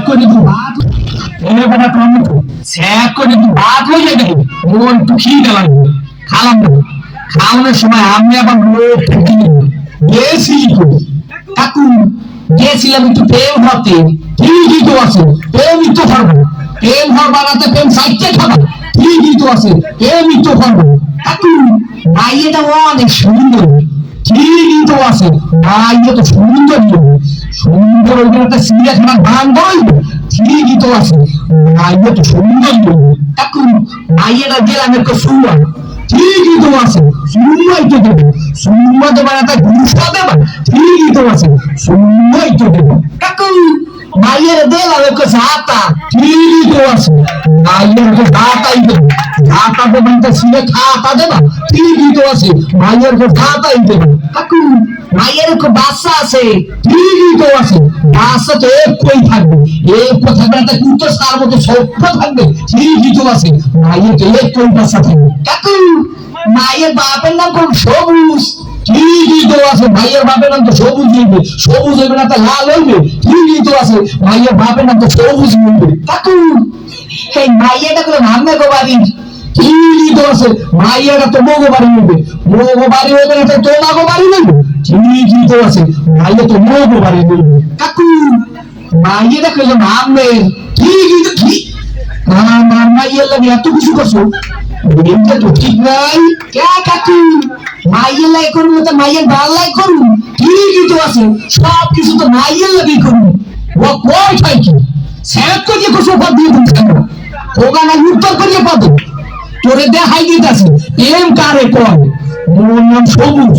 করে দিই ভাত এনে কথা কম তো স্যাক করে দিই ভাত হয়ে যায় মন একটু খিদে লাগবে খালাম না খাওয়ানোর সময় আমি আবার লোক গেছি কাকু গেছিলাম একটু প্রেম হতে ঠিকই তো আছে প্রেমই তো করবো প্রেম ঘর বানাতে প্রেম সাইডে খাবো ঠিকই তো আছে প্রেমই তো করবো কাকু মাইয়েটা অনেক সুন্দর ঠিকই তো আছে মাইয়ে তো সুন্দর সুন্দর ওই একটা সিরিয়াখানা গান বলবে ঠিকই তো আছে মাইয়ে তো সুন্দর কাকু মাইয়েটা গেলাম একটু শুনবা ঠিকই তো আছে সুন্দর তো দেবো সুন্দর তো বানাতে গুরুত্ব দেবা ঠিকই তো আছে সুন্দর তো দেবো কাকু মাইয়ের দিলাম একটু ঝাঁটা ঠিকই তো আছে মাইয়ের একটু ঝাঁটাই দেবো ঝাঁটা দেবেন তো সিরে খাতা দেবা ঠিকই তো আছে মাইয়ের একটু ঝাঁটাই দেবো কাকু মাইয়ের একটু বাচ্চা আছে ঠিকই তো আছে বাচ্চা তো একই থাকবে এক থাকবে একটা কুত্তো তার মতো সভ্য থাকবে ঠিকই তো আছে মাইয়ের তো একই বাচ্চা থাকবে কাকু মায়ের বাপের নাম কোন সবুজ ঠিকই তো আছে মায়ের বাপের নাম তো সবুজ হইবে সবুজ হইবে না তো লাল হইবে ঠিকই তো আছে মায়ের বাপের নাম তো সবুজ হইবে কাকু এই মাইয়াটা করে ভাঙবে গো বাড়ি ঠিকই তো আছে মাইয়াটা তো মগো বাড়ি হইবে মগো বাড়ি হইবে না তো তোমাগো বাড়ি হইবে ঠিকই তো আছে মাইয়া তো মগো বাড়ি হইবে কাকু মাইয়াটা করে ভাঙবে ঠিকই তো ঠিক মাইয়ের লাগে এত কিছু করছো এটা তো ঠিক নাই কে কাকু মাইয়ের লাই করুন তো মাইয়ের ভাল লাই করুন ঠিকই তো আছে সব কিছু তো মাইয়ের লাগেই করুন ও কই খাই কি স্যার করিয়ে কিছু পদ দিয়ে দিন ওখানে উত্তর করিয়ে পাবো তোরে দেখাই দিতেছে এম কারে কয় মোর নাম সবুজ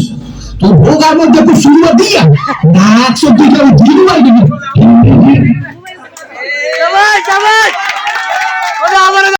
তোর ভোগার মধ্যে একটু সুন্দর দিয়া না 102 দিন দিন